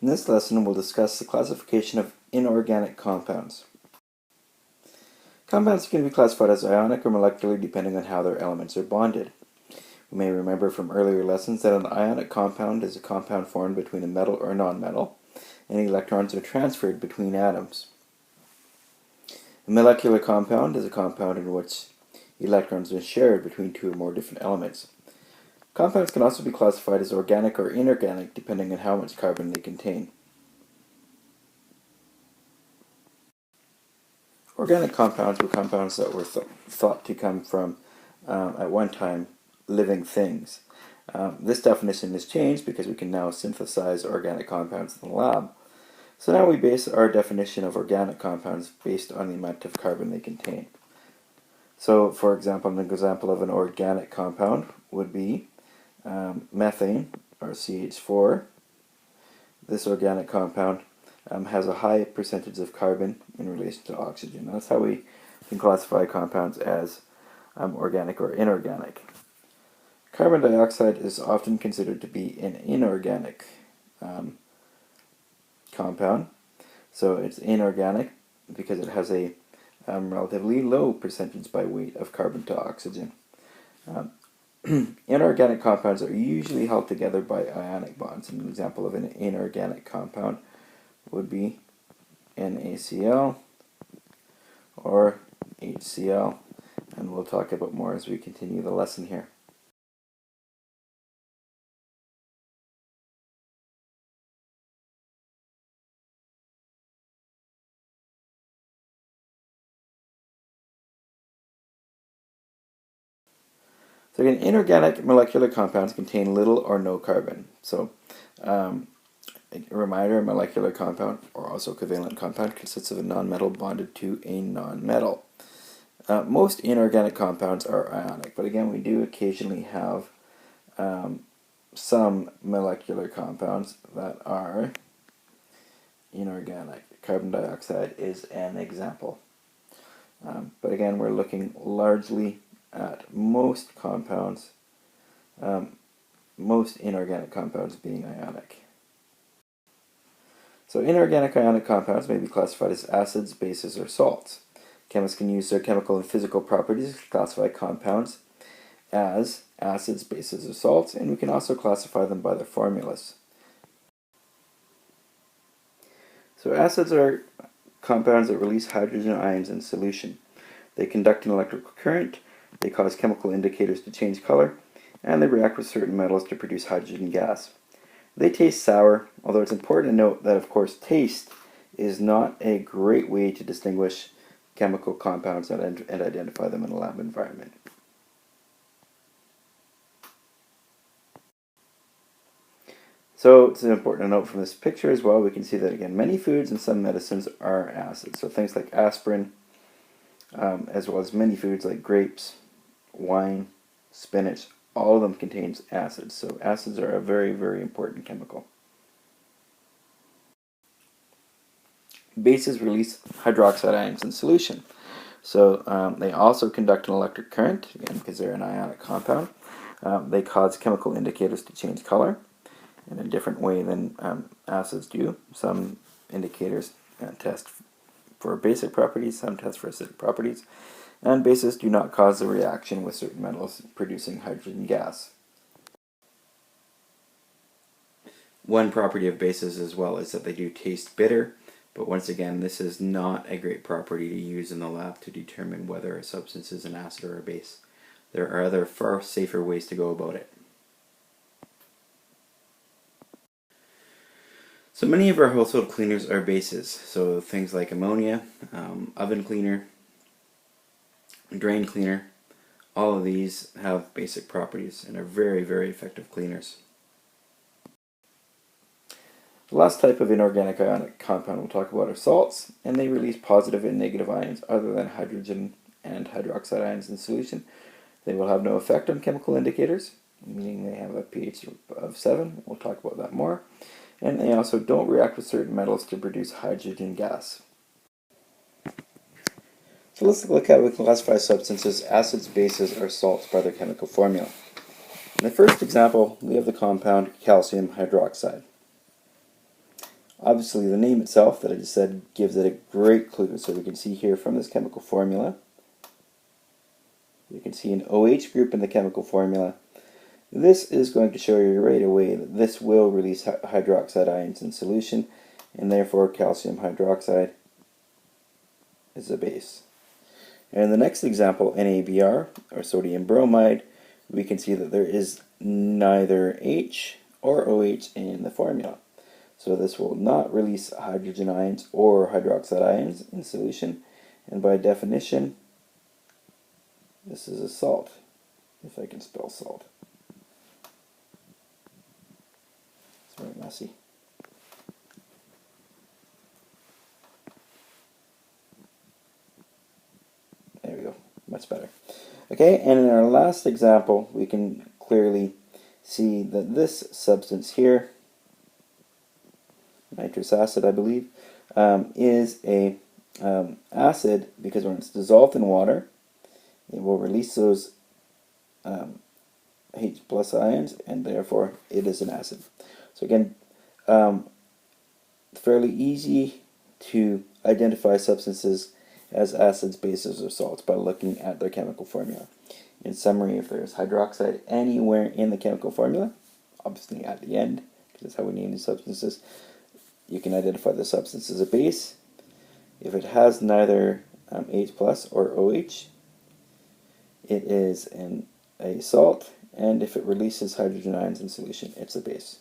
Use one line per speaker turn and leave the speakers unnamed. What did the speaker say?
In this lesson, we'll discuss the classification of inorganic compounds. Compounds can be classified as ionic or molecular depending on how their elements are bonded. We may remember from earlier lessons that an ionic compound is a compound formed between a metal or nonmetal, and electrons are transferred between atoms. A molecular compound is a compound in which electrons are shared between two or more different elements. Compounds can also be classified as organic or inorganic depending on how much carbon they contain. Organic compounds were compounds that were thought to come from, at one time, living things. This definition has changed because we can now synthesize organic compounds in the lab. So now we base our definition of organic compounds based on the amount of carbon they contain. So, for example, an example of an organic compound would be methane, or CH4. This organic compound has a high percentage of carbon in relation to oxygen. That's how we can classify compounds as organic or inorganic. Carbon dioxide is often considered to be an inorganic compound. So it's inorganic because it has a relatively low percentage by weight of carbon to oxygen. Inorganic compounds are usually held together by ionic bonds. An example of an inorganic compound would be NaCl or HCl, and we'll talk about more as we continue the lesson here. So again, inorganic molecular compounds contain little or no carbon. So a reminder, a molecular compound, or also covalent compound, consists of a nonmetal bonded to a nonmetal. Most inorganic compounds are ionic, but again, we do occasionally have some molecular compounds that are inorganic. Carbon dioxide is an example. But again, we're looking largely at most compounds, most inorganic compounds being ionic. So inorganic ionic compounds may be classified as acids, bases, or salts. Chemists can use their chemical and physical properties to classify compounds as acids, bases, or salts, and we can also classify them by their formulas. So acids are compounds that release hydrogen ions in solution. They conduct an electrical current, they cause chemical indicators to change color, and they react with certain metals to produce hydrogen gas. They taste sour, although it's important to note that, of course, taste is not a great way to distinguish chemical compounds and identify them in a lab environment. So it's important to note from this picture as well, we can see that, again, many foods and some medicines are acids. So things like aspirin, as well as many foods like grapes, wine, spinach, all of them contains acids. So acids are a very, very important chemical. Bases release hydroxide ions in solution. So they also conduct an electric current, again, because they're an ionic compound. They cause chemical indicators to change color in a different way than acids do. Some indicators test for basic properties, some test for acidic properties, and bases do not cause a reaction with certain metals producing hydrogen gas. One property of bases as well is that they do taste bitter, but once again, this is not a great property to use in the lab to determine whether a substance is an acid or a base. There are other far safer ways to go about it. So many of our household cleaners are bases, so things like ammonia, oven cleaner, drain cleaner, all of these have basic properties and are very, very effective cleaners. The last type of inorganic ionic compound we'll talk about are salts, and they release positive and negative ions other than hydrogen and hydroxide ions in solution. They will have no effect on chemical indicators, meaning they have a pH of 7. We'll talk about that more. And they also don't react with certain metals to produce hydrogen gas. So let's look at how we can classify substances, acids, bases, or salts by their chemical formula. In the first example, we have the compound calcium hydroxide. Obviously, the name itself that I just said gives it a great clue. So we can see here from this chemical formula, you can see an OH group in the chemical formula. This is going to show you right away that this will release hydroxide ions in solution, and therefore calcium hydroxide is a base. And in the next example, NaBr, or sodium bromide, we can see that there is neither H or OH in the formula. So this will not release hydrogen ions or hydroxide ions in solution, and by definition, this is a salt, if I can spell salt. It's very messy. There we go, much better. Okay, and in our last example, we can clearly see that this substance here, nitrous acid, I believe, is a acid because when it's dissolved in water, it will release those H plus ions, and therefore it is an acid. So again, fairly easy to identify substances as acids, bases, or salts by looking at their chemical formula. In summary, if there's hydroxide anywhere in the chemical formula, obviously at the end, because that's how we name these substances, you can identify the substance as a base. If it has neither H plus or OH, it is a salt, and if it releases hydrogen ions in solution, it's a base.